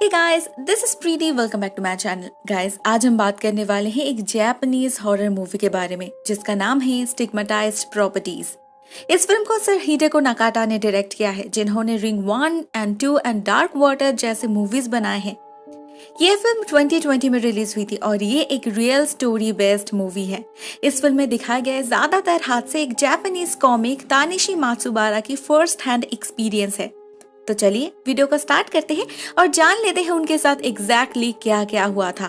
Hey guys, this is Preeti. Welcome back to my channel. Guys, आज हम बात करने वाले हैं एक जापानीज हॉरर मूवी के बारे में जिसका नाम है स्टिग्मेटाइज्ड प्रॉपर्टीज। इस फिल्म को सर हिडेको नाकाटा ने डायरेक्ट किया है, जिन्होंने ring 1 and 2 and dark water जैसे मूवीज बनाए हैं। ये फिल्म 2020 में रिलीज हुई थी और ये एक रियल स्टोरी बेस्ड मूवी है। इस फिल्म में दिखाए गए ज्यादातर हादसे एक जापानीज कॉमिक तानिशी मात्सुबारा की फर्स्ट हैंड एक्सपीरियंस है। तो चलिए वीडियो को स्टार्ट करते हैं और जान लेते हैं उनके साथ एग्जैक्टली क्या क्या हुआ था।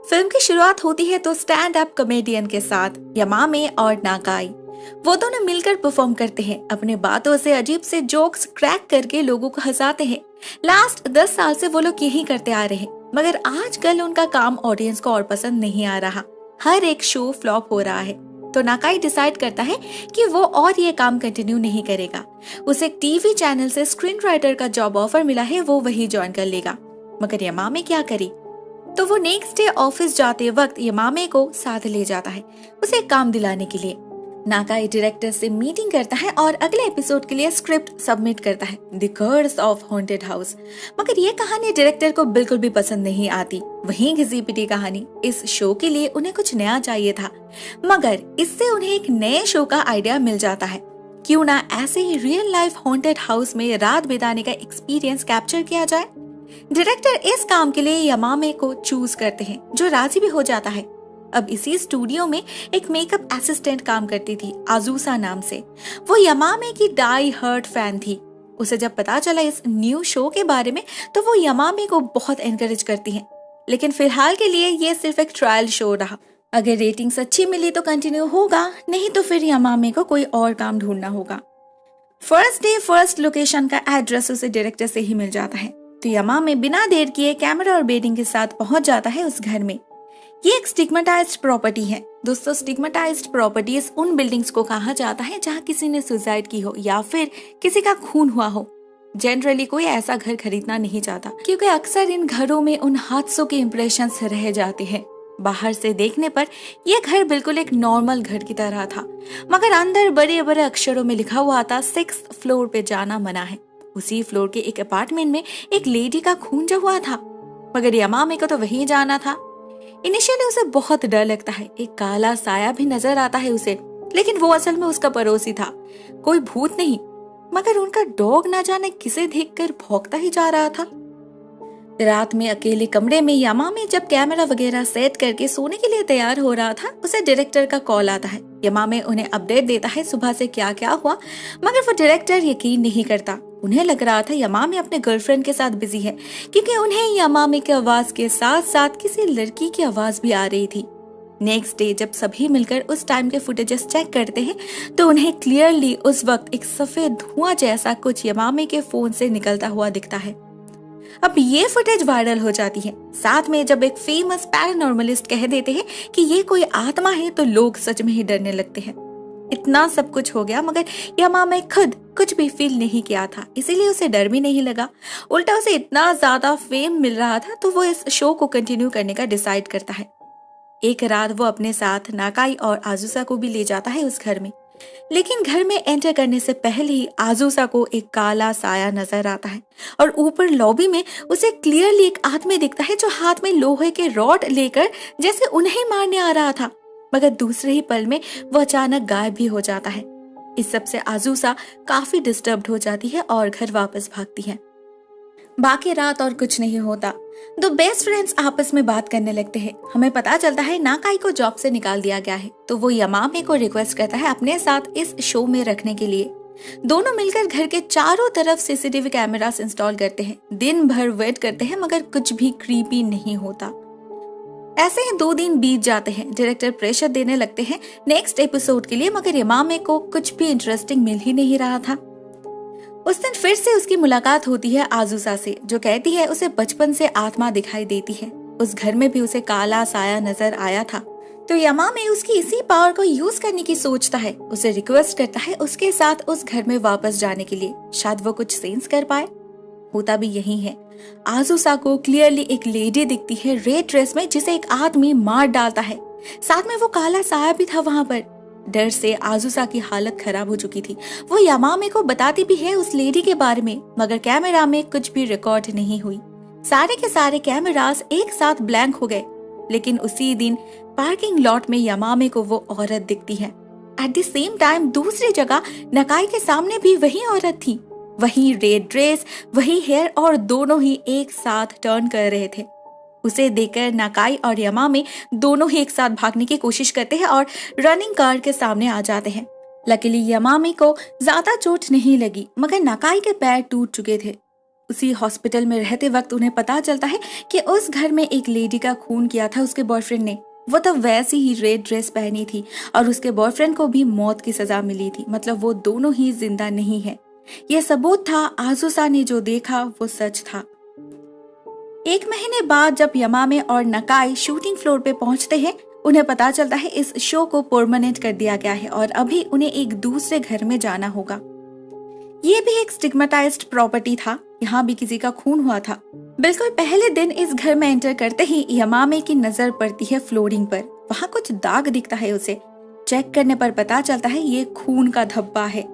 फिल्म की शुरुआत होती है तो स्टैंड अप कॉमेडियन के साथ यमामे और नाकाई। वो दोनों मिलकर परफॉर्म करते हैं, अपने बातों से अजीब से जोक्स क्रैक करके लोगों को हंसाते हैं। लास्ट 10 साल से वो लोग यही करते आ रहे हैं, मगर आजकल उनका काम ऑडियंस को और पसंद नहीं आ रहा। हर एक शो फ्लॉप हो रहा है, तो नाकाई डिसाइड करता है कि वो और ये काम कंटिन्यू नहीं करेगा। उसे एक टीवी चैनल से स्क्रीन राइटर का जॉब ऑफर मिला है, वो वही ज्वाइन कर लेगा। मगर यमामे क्या करे, तो वो नेक्स्ट डे ऑफिस जाते वक्त यमामे को साथ ले जाता है उसे एक काम दिलाने के लिए। नाकाई डायरेक्टर से मीटिंग करता है और अगले एपिसोड के लिए स्क्रिप्ट सबमिट करता है, the curse of haunted house. मगर ये कहानी डायरेक्टर को बिल्कुल भी पसंद नहीं आती। वहीं घिसी पिटी कहानी। इस शो के लिए उन्हें कुछ नया चाहिए था, मगर इससे उन्हें एक नए शो का आइडिया मिल जाता है। क्यों ना ऐसे ही रियल लाइफ हॉन्टेड हाउस में रात बिताने का एक्सपीरियंस कैप्चर किया जाए। डायरेक्टर इस काम के लिए यमामे को चूज करते हैं, जो राजी भी हो जाता है। अब इसी स्टूडियो में एक मेकअप असिस्टेंट काम करती थी, आजुसा नाम से। वो यमामे की डाई हार्ड फैन थी। उसे जब पता चला इस न्यू शो के बारे में, तो वो यमामे को बहुत एनकरेज करती है। लेकिन फिलहाल के लिए ये सिर्फ एक ट्रायल शो रहा। अगर रेटिंग्स अच्छी मिली तो कंटिन्यू होगा, नहीं तो फिर यमामे को कोई और काम ढूंढना होगा। फर्स्ट डे फर्स्ट लोकेशन का एड्रेस उसे डायरेक्टर से ही मिल जाता है, तो यमामे बिना देर किए कैमरा और बेडिंग के साथ पहुंच जाता है उस घर में। ये एक स्टिग्मेटाइज्ड प्रॉपर्टी है। दोस्तों, स्टिग्मेटाइज्ड प्रॉपर्टीज उन बिल्डिंग्स को कहा जाता है जहाँ किसी ने सुसाइड की हो या फिर किसी का खून हुआ हो। जनरली कोई ऐसा घर खरीदना नहीं चाहता, क्योंकि अक्सर इन घरों में उन हादसों के इम्प्रेशंस रह जाते हैं। बाहर से देखने पर यह घर बिल्कुल एक नॉर्मल घर की तरह था, मगर अंदर बड़े बड़े अक्षरों में लिखा हुआ था 6th फ्लोर पे जाना मना है। उसी फ्लोर के एक अपार्टमेंट में एक लेडी का खून जो हुआ था, मगर यमामे को तो वहीं जाना था। इनिशियली उसे बहुत डर लगता है, एक काला साया भी नजर आता है उसे, लेकिन वो असल में उसका पड़ोसी था, कोई भूत नहीं। मगर उनका डॉग ना जाने किसे देखकर भौंकता ही जा रहा था। रात में अकेले कमरे में यमामे जब कैमरा वगैरह सेट करके सोने के लिए तैयार हो रहा था, उसे डायरेक्टर का कॉल आता है। यमामे उन्हें अपडेट देता है सुबह से क्या क्या हुआ, मगर वो डायरेक्टर यकीन नहीं करता। उन्हें लग रहा था यमामे अपने गर्लफ्रेंड के साथ बिजी है, क्योंकि उन्हें यमामे की आवाज के साथ साथ किसी लड़की की आवाज भी आ रही थी। नेक्स्ट डे जब सभी मिलकर उस टाइम के फुटेजेस चेक करते हैं, तो उन्हें क्लियरली उस वक्त एक सफेद धुआं जैसा कुछ यमामे के फोन से निकलता हुआ दिखता है। अब ये फुटेज वायरल हो जाती है। साथ में जब एक फेमस पैरानॉर्मलिस्ट कह देते हैं कि ये कोई आत्मा है, तो लोग सच में ही डरने लगते हैं। इतना सब कुछ हो गया, मगर यमामे खुद कुछ भी फील नहीं किया था, इसीलिए उसे डर भी नहीं लगा। उल्टा उसे इतना ज्यादा फेम मिल रहा था, तो वो इस शो को कंटिन्यू करने का डिसाइड करता है। एक रात वो अपने साथ नाकाई और आजुसा को भी ले जाता है उस घर में। लेकिन घर में एंटर करने से पहले ही आजुसा को एक काला साया नजर आता है और ऊपर लॉबी में उसे क्लियरली एक आदमी दिखता है, जो हाथ में लोहे के रॉड लेकर जैसे उन्हें मारने आ रहा था। मगर दूसरे ही पल में वो अचानक गायब भी हो जाता है। इस सब से आजुसा काफी डिस्टर्ब्ड हो जाती है और घर वापस भागती है। बाकी रात और कुछ नहीं होता। दो बेस्ट फ्रेंड्स आपस में बात करने लगते हैं। हमें पता चलता है नाकाई को जॉब से निकाल दिया गया है, तो वो यमामे को रिक्वेस्ट करता है अपने साथ इस शो में रखने के लिए। दोनों मिलकर घर के चारों तरफ सीसीटीवी कैमरास इंस्टॉल करते हैं। दिन भर वेट करते हैं, मगर कुछ भी क्रीपी नहीं होता। ऐसे ही 2 दिन बीत जाते हैं। डायरेक्टर प्रेशर देने लगते हैं नेक्स्ट एपिसोड के लिए, मगर यमामे को कुछ भी इंटरेस्टिंग मिल ही नहीं रहा था। उस दिन फिर से उसकी मुलाकात होती है आजुसा से, जो कहती है उसे बचपन से आत्मा दिखाई देती है। उस घर में भी उसे काला साया नजर आया था, तो यमामे उसकी इसी पावर को यूज करने की सोचता है। उसे रिक्वेस्ट करता है उसके साथ उस घर में वापस जाने के लिए, शायद वो कुछ सेंस कर पाए। होता भी यही है। आजुसा को क्लियरली एक लेडी दिखती है रेड ड्रेस में, जिसे एक आदमी मार डालता है। साथ में वो काला साया भी था वहां पर। डर से आजुसा की हालत खराब हो चुकी थी। वो यमामे को बताती भी है उस लेडी के बारे में, मगर कैमरा में कुछ भी रिकॉर्ड नहीं हुई। सारे के सारे कैमरास एक साथ ब्लैंक हो गए। लेकिन उसी दिन पार्किंग लॉट में यमामे को वो औरत दिखती है। एट द सेम टाइम दूसरी जगह नकाई के सामने भी वही औरत थी, वही रेड ड्रेस, वही हेयर, और दोनों ही एक साथ टर्न कर रहे थे। उसे देखकर नकाई और यमामे दोनों ही एक साथ भागने की कोशिश करते हैं और रनिंग कार के सामने आ जाते हैं। लकीली यमामे को ज्यादा चोट नहीं लगी, मगर नकाई के पैर टूट चुके थे। उसी हॉस्पिटल में रहते वक्त उन्हें पता चलता है कि उस घर में एक लेडी का खून किया था उसके बॉयफ्रेंड ने। वो तब वैसी ही रेड ड्रेस पहनी थी और उसके बॉयफ्रेंड को भी मौत की सजा मिली थी। मतलब वो दोनों ही जिंदा नहीं है। यह सबूत था, आजुसा ने जो देखा वो सच था। एक महीने बाद जब यमामे और नकाई शूटिंग फ्लोर पे पहुंचते हैं, उन्हें पता चलता है इस शो को परमानेंट कर दिया गया है और अभी उन्हें एक दूसरे घर में जाना होगा। ये भी एक स्टिग्मेटाइज्ड प्रॉपर्टी था, यहाँ भी किसी का खून हुआ था। बिल्कुल पहले दिन इस घर में एंटर करते ही यमामे की नजर पड़ती है फ्लोरिंग पर। वहाँ कुछ दाग दिखता है उसे। चेक करने पर पता चलता है ये खून का धब्बा है।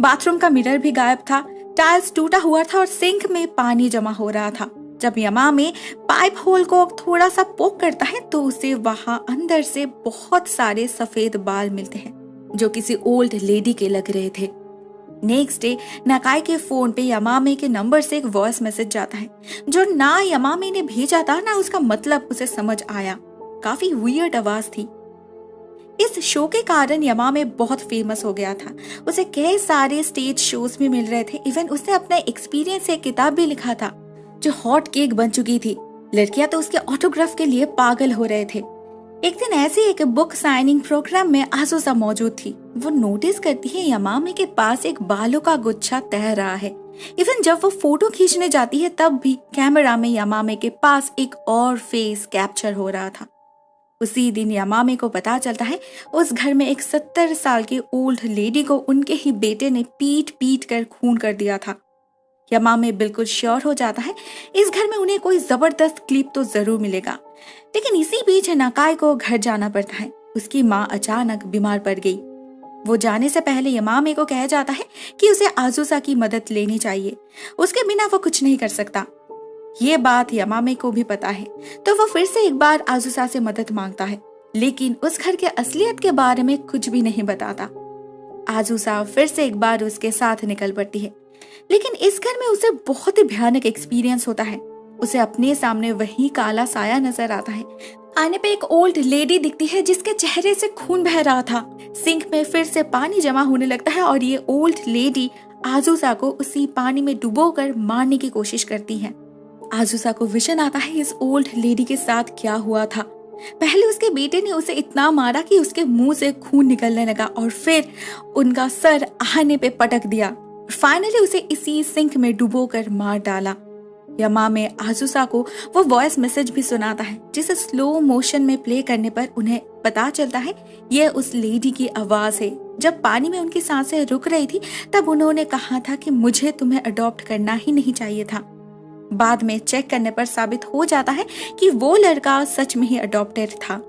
बाथरूम का मिरर भी गायब था, टाइल्स टूटा हुआ था और सिंक में पानी जमा हो रहा था। जब यमामे पाइप होल को थोड़ा सा पोक करता है तो उसे वहां अंदर से बहुत सारे सफेद बाल मिलते हैं जो किसी ओल्ड लेडी के लग रहे थे। नेक्स्ट डे नकाई के फोन पे यमामे के नंबर से एक वॉइस मैसेज जाता है जो ना यमामे ने भेजा था ना उसका मतलब उसे समझ आया। काफी वियर्ड आवाज थी। इस शो के कारण यमामे बहुत फेमस हो गया था। उसे कई सारे स्टेज शोज में मिल रहे थे। इवन उसने अपना एक्सपीरियंस से एक किताब भी लिखा था जो हॉट केक बन चुकी थी। लड़कियां तो उसके ऑटोग्राफ के लिए पागल हो रहे थे। एक दिन ऐसे एक बुक साइनिंग प्रोग्राम में आजुसा मौजूद थी। वो नोटिस करती है यमामे के पास एक बालों का गुच्छा तैर रहा है। इवन जब वो फोटो खींचने जाती है तब भी कैमरा में यमामे के पास एक और फेस कैप्चर हो रहा था। उसी दिन यमामे को पता चलता है उस घर में एक 70 साल की ओल्ड लेडी को उनके ही बेटे ने पीट पीट कर खून कर दिया था। यमामे बिल्कुल श्योर हो जाता है इस घर में उन्हें कोई जबरदस्त क्लिप तो जरूर मिलेगा। लेकिन इसी बीच नकाई को घर जाना पड़ता है। उसकी माँ अचानक बीमार पड़ गई। वो जाने से पहले यमामे को कहा जाता है कि उसे आजुसा की मदद लेनी चाहिए, उसके बिना वो कुछ नहीं कर सकता। ये बात यमामे को भी पता है तो वो फिर से एक बार आजुसा से मदद मांगता है, लेकिन उस घर के असलियत के बारे में कुछ भी नहीं बताता। आजुसा फिर से एक बार उसके साथ निकल पड़ती है, लेकिन इस घर में उसे बहुत ही भयानक एक्सपीरियंस होता है। उसे अपने सामने वही काला साया नजर आता है। आने पे एक ओल्ड लेडी दिखती है जिसके चेहरे से खून बह रहा था। सिंक में फिर से पानी जमा होने लगता है और ये ओल्ड लेडी आजुसा को उसी पानी में डुबोकर मारने की कोशिश करती है। आजुसा को विजन आता है इस ओल्ड लेडी के साथ क्या हुआ था। पहले उसके बेटे ने उसे इतना मारा कि उसके मुंह से खून निकलने लगा और फिर उनका सर आने पे पटक दिया। फाइनली उसे इसी सिंक में डुबोकर मार डाला। यमामे आजुसा को वो वॉइस मैसेज भी सुनाता है जिसे स्लो मोशन में प्ले करने पर उन्हें पता चलता है यह उस लेडी की आवाज है। जब पानी में उनकी सांसें रुक रही थी तब उन्होंने कहा था कि मुझे तुम्हें अडॉप्ट करना ही नहीं चाहिए था। बाद में चेक करने पर साबित हो जाता है कि वो लड़का सच में ही अडॉप्टेड था।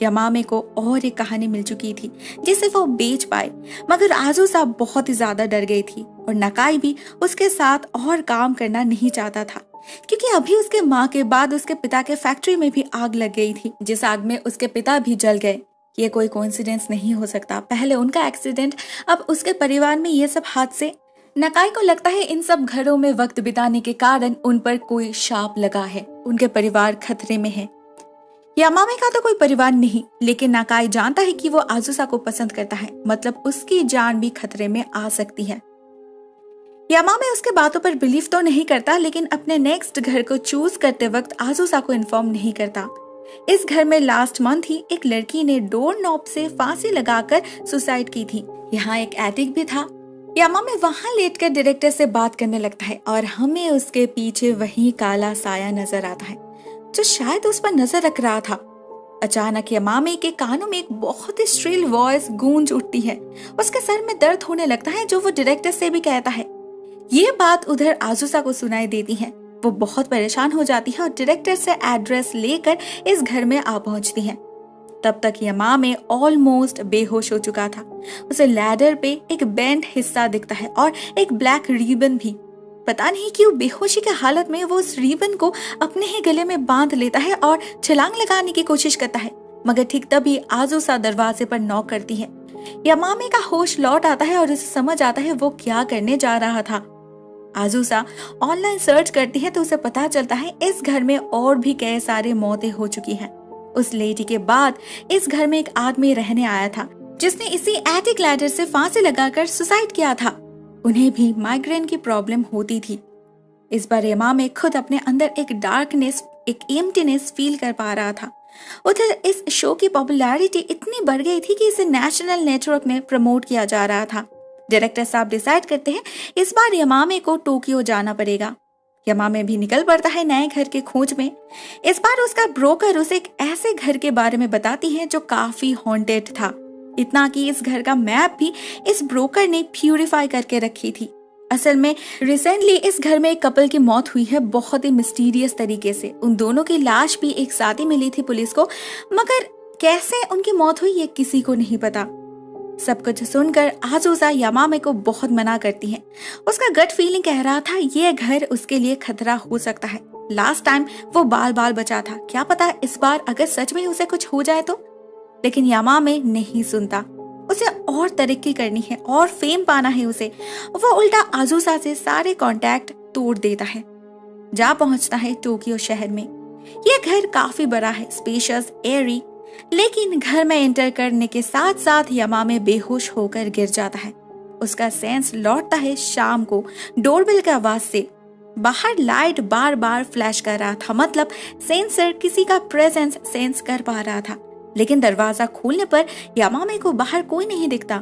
यमामे को और एक कहानी मिल चुकी थी जिसे वो बेच पाए, मगर आजुसा बहुत ही ज्यादा डर गई थी और नकाई भी उसके साथ और काम करना नहीं चाहता था क्योंकि अभी उसके माँ के बाद उसके पिता के फैक्ट्री में भी आग लग गई थी जिस आग में उसके पिता भी जल गए। ये कोई कोइंसिडेंस नहीं हो सकता। पहले उनका एक्सीडेंट, अब उसके परिवार में ये सब हादसे। नकाई को लगता है इन सब घरों में वक्त बिताने के कारण उन पर कोई शाप लगा है, उनके परिवार खतरे में है। यमामे का तो कोई परिवार नहीं, लेकिन नकाई जानता है कि वो आजुसा को पसंद करता है, मतलब उसकी जान भी खतरे में आ सकती है। यमामे उसके बातों पर बिलीव तो नहीं करता, लेकिन अपने नेक्स्ट घर को चूज करते वक्त आजुसा को इन्फॉर्म नहीं करता। इस घर में लास्ट मंथ ही एक लड़की ने डोर नॉब से फांसी लगाकर सुसाइड की थी। यहाँ एक एटिक भी था। यमामे वहां लेटकर डायरेक्टर से बात करने लगता है और हमें उसके पीछे वही काला साया नजर आता है जो शायद उस पर नजर रख रहा था। अचानक यमामे के कानों में एक बहुत ही श्रील वॉइस गूंज उठती है। उसके सर में दर्द होने लगता है जो वो डायरेक्टर से भी कहता है। ये बात उधर आजुसा को सुनाई देती है। वो बहुत परेशान हो जाती है और डायरेक्टर से एड्रेस लेकर इस घर में आ पहुंचती है। तब तक यमामे ऑलमोस्ट बेहोश हो चुका था। उसे लैडर पे एक बेंट हिस्सा दिखता है और एक ब्लैक रिबन भी। पता नहीं क्यों बेहोशी के हालत में वो उस रिबन को अपने ही गले में बांध लेता है और छलांग लगाने की कोशिश करता है, मगर ठीक तभी आजुसा दरवाजे पर नॉक करती है। यामामे का होश लौट आता है और उसे समझ आता है वो क्या करने जा रहा था। आजुसा ऑनलाइन सर्च करती है तो उसे पता चलता है इस घर में और भी कई सारे मौतें हो चुकी हैं। उस लेडी के बाद इस घर में एक आदमी रहने आया था जिसने इसी एटिक लैडर से फांसी लगाकर सुसाइड किया था। उन्हें भी माइग्रेन की प्रॉब्लम होती थी। इस बार यामामे खुद अपने अंदर एक डार्कनेस, एक एम्प्टीनेस फील कर पा रहा था। उधर इस शो की पॉपुलैरिटी इतनी बढ़ गई थी कि इसे नेशनल नेटवर्क में प्रमोट किया जा रहा था। डायरेक्टर साहब डिसाइड करते हैं इस बार यामामे को टोक्यो जाना पड़ेगा। यामामे भी निकल पड़ता है नए घर के खोज में। इस बार उसका ब्रोकर उसे एक ऐसे घर के बारे में बताती है जो काफी हॉन्टेड था, इतना कि इस घर का मैप भी इस ब्रोकर ने प्यूरिफाई करके रखी थी। असल में रिसेंटली इस घर में एक कपल की मौत हुई है बहुत ही मिस्टीरियस तरीके से। उन दोनों की लाश भी एक साथ ही मिली थी पुलिस को, मगर कैसे उनकी मौत हुई ये किसी को नहीं पता। सब कुछ सुनकर आजुसा यामामे को बहुत मना करती है। उसका गट फीलिंग कह रहा था ये घर उसके लिए खतरा हो सकता है। लास्ट टाइम वो बाल बाल बचा था, क्या पता इस बार अगर सच में उसे कुछ हो जाए तो। लेकिन यामामे नहीं सुनता। उसे और तरक्की करनी है और फेम पाना है उसे। वो उल्टा आजुसा से सारे कांटेक्ट तोड़ देता है। जा पहुंचता है टोक्यो शहर में। ये घर काफी बड़ा है, स्पेशियस, एयरी, लेकिन घर में एंटर करने के साथ साथ यामामे बेहोश होकर गिर जाता है। उसका सेंस लौटता है शाम को डोरबेल की आवाज से। बाहर लाइट बार बार फ्लैश कर रहा था, मतलब सेंसर किसी का प्रेजेंस सेंस कर पा रहा था। लेकिन दरवाजा खोलने पर यामामे को बाहर कोई नहीं दिखता।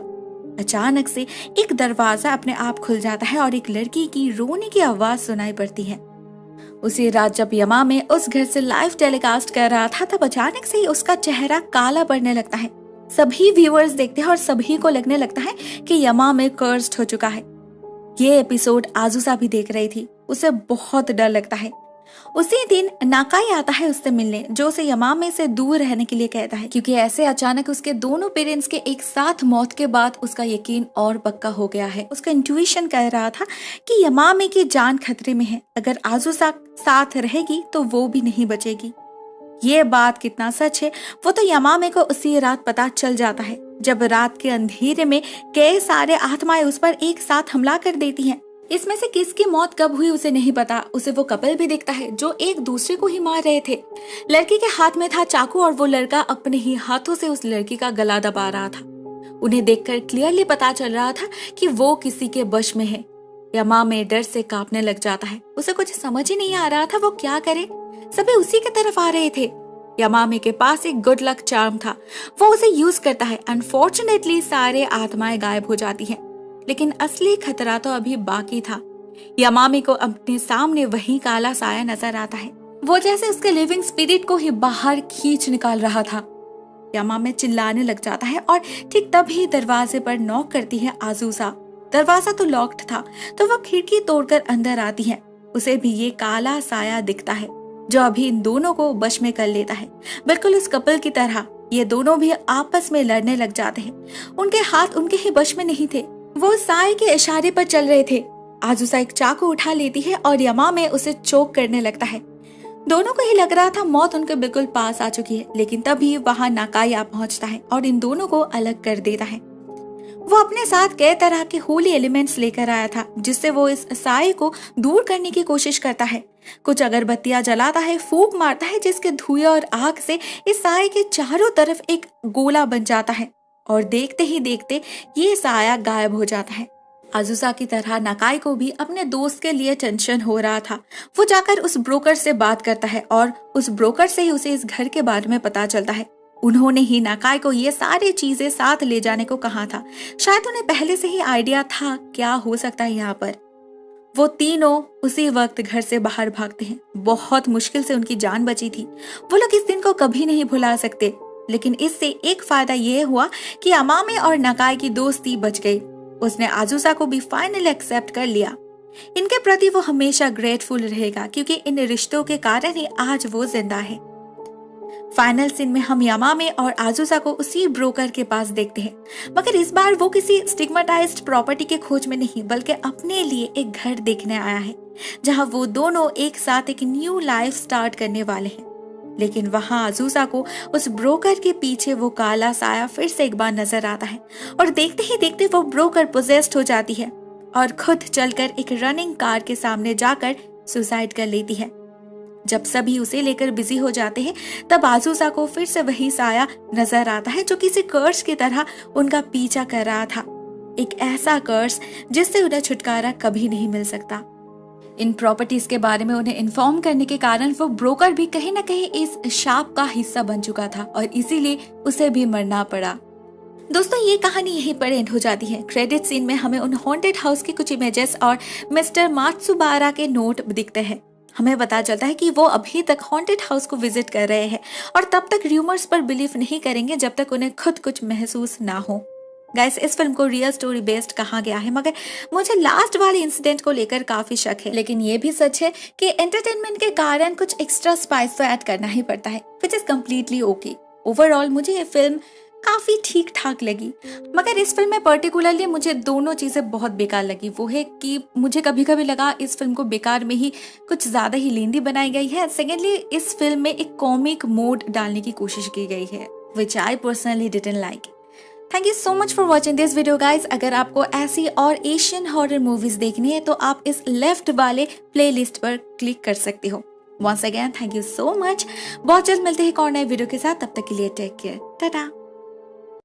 अचानक से एक दरवाजा अपने आप खुल जाता है और एक लड़की की रोने की आवाज सुनाई पड़ती है। उसी रात जब यामामे उस घर से लाइव टेलीकास्ट कर रहा था तब अचानक से ही उसका चेहरा काला पड़ने लगता है। सभी व्यूअर्स देखते हैं और सभी को लगने लगता है कि यामामे कर्स्ड हो चुका है। ये एपिसोड आजुसा भी देख रही थी। उसे बहुत डर लगता है। उसी दिन नाकाई आता है उससे मिलने, जो उसे यामामे से दूर रहने के लिए कहता है, क्योंकि ऐसे अचानक उसके दोनों पेरेंट्स के एक साथ मौत के बाद उसका यकीन और पक्का हो गया है। उसका इंट्यूशन कह रहा था कि यामामे की जान खतरे में है। अगर आजुसा साथ रहेगी तो वो भी नहीं बचेगी। ये बात कितना सच है वो तो यामामे को उसी रात पता चल जाता है, जब रात के अंधेरे में कई सारे आत्माएं उस पर एक साथ हमला कर देती हैं। इसमें से किसकी मौत कब हुई उसे नहीं पता। उसे वो कपल भी दिखता है जो एक दूसरे को ही मार रहे थे। लड़की के हाथ में था चाकू और वो लड़का अपने ही हाथों से उस लड़की का गला दबा रहा था। उन्हें देखकर क्लियरली पता चल रहा था कि वो किसी के वश में है। यामामे डर से कांपने लग जाता है। उसे कुछ समझ ही नहीं आ रहा था वो क्या करे। सभी उसी की तरफ आ रहे थे। यामामे के पास एक गुड लक चार्म था, वो उसे यूज करता है। अनफॉर्चुनेटली सारे आत्माएं गायब हो जाती हैं, लेकिन असली खतरा तो अभी बाकी था। यामामे को अपने सामने वही काला साया नजर आता है, वो जैसे उसके लिविंग स्पिरिट को ही बाहर खींच निकाल रहा था। यामामे चिल्लाने लग जाता है और ठीक तभी दरवाजे पर नॉक करती है आजुसा। दरवाजा तो लॉक्ड था तो वो खिड़की तोड़कर अंदर आती है। उसे भी ये काला साया दिखता है जो अभी इन दोनों को वश में कर लेता है, बिल्कुल उस कपल की तरह। ये दोनों भी आपस में लड़ने लग जाते हैं। उनके हाथ उनके ही वश में नहीं थे, वो साए के इशारे पर चल रहे थे। आजुसा एक चाकू उठा लेती है और यामामे उसे चोक करने लगता है। दोनों को ही लग रहा था मौत उनके बिल्कुल पास आ चुकी है, लेकिन तभी वहां नाकाई आ पहुंचता है और इन दोनों को अलग कर देता है। वो अपने साथ कई तरह के होली एलिमेंट्स लेकर आया था, जिससे वो इस साए को दूर करने की कोशिश करता है। कुछ अगरबत्तियां जलाता है, फूंक मारता है, जिसके धुएं और आग से इस साए के चारों तरफ एक गोला बन जाता है और देखते ही देखते ये साया गायब हो जाता है। आजुसा की तरह नाकाई को भी अपने दोस्त के लिए टेंशन हो रहा था। वो जाकर उस ब्रोकर से बात करता है और उस ब्रोकर से ही उसे इस घर के बारे में पता चलता है। उन्होंने ही नाकाई को ये सारी चीजें साथ ले जाने को कहा था। शायद उन्हें पहले से ही आइडिया था क्या हो सकता है यहाँ पर। वो तीनों उसी वक्त घर से बाहर भागते हैं। बहुत मुश्किल से उनकी जान बची थी। वो लोग इस दिन को कभी नहीं भुला सकते, लेकिन इससे एक फायदा ये हुआ कि यामामे और नाकाई की दोस्ती बच गई। उसने आजुसा को भी फाइनली एक्सेप्ट कर लिया। इनके प्रति वो हमेशा ग्रेटफुल रहेगा, क्योंकि इन रिश्तों के कारण ही आज वो जिंदा है। फाइनल सीन में हम यामामे और आजुसा को उसी ब्रोकर के पास देखते हैं, मगर इस बार वो किसी स्टिग्मेटाइज्ड प्रॉपर्टी के खोज में नहीं बल्कि अपने लिए एक घर देखने आया है जहां वो दोनों एक साथ एक न्यू लाइफ स्टार्ट करने वाले हैं। लेकिन वहां आजुसा को उस ब्रोकर के पीछे वो काला साया फिर से एक बार नजर आता है और देखते ही देखते वो ब्रोकर पोजेस्ड हो जाती है और खुद चलकर एक रनिंग कार के सामने जाकर सुसाइड कर लेती है। जब सभी उसे लेकर बिजी हो जाते हैं तब आजुसा को फिर से वही साया नजर आता है जो किसी कर्स की तरह उनका पीछा कर रहा था, एक ऐसा कर्स जिससे उन्हें छुटकारा कभी नहीं मिल सकता। इन प्रॉपर्टीज के बारे में उन्हें इन्फॉर्म करने के कारण वो ब्रोकर भी कहीं ना कहीं इस शाप का हिस्सा बन चुका था और इसीलिए उसे भी मरना पड़ा। दोस्तों, ये कहानी यहीं पर एंड हो जाती है। क्रेडिट सीन में हमें उन हॉन्टेड हाउस की कुछ इमेजेस और मिस्टर मात्सुबारा के नोट दिखते हैं। हमें पता चलता है कि वो अभी तक हॉन्टेड हाउस को विजिट कर रहे हैं और तब तक र्यूमर्स पर बिलीव नहीं करेंगे जब तक उन्हें खुद कुछ महसूस ना हो। गाइस, इस फिल्म को रियल स्टोरी बेस्ड कहा गया है, मगर मुझे लास्ट वाले इंसिडेंट को लेकर काफी शक है। लेकिन ये भी सच है कि एंटरटेनमेंट के कारण कुछ एक्स्ट्रा स्पाइस तो ऐड करना ही पड़ता है, which is completely okay. Overall मुझे ये फिल्म काफी ठीक ठाक लगी, मगर इस फिल्म में पर्टिकुलरली मुझे दोनों चीजें बहुत बेकार लगी। वो है कि मुझे कभी कभी लगा इस फिल्म को बेकार में ही कुछ ज्यादा ही लेंदी बनाई गई है। सेकेंडली, इस फिल्म में एक कॉमिक मोड डालने की कोशिश की गई है, which I personally didn't like. Thank you so much for watching this video guys. अगर आपको ऐसी और एशियन हॉरर मूवीज देखनी है तो आप इस लेफ्ट वाले प्लेलिस्ट पर क्लिक कर सकते हो। Once again thank you so much. बहुत जल्द मिलते हैं एक और नए वीडियो के साथ, तब तक के लिए टेक केयर, टाटा।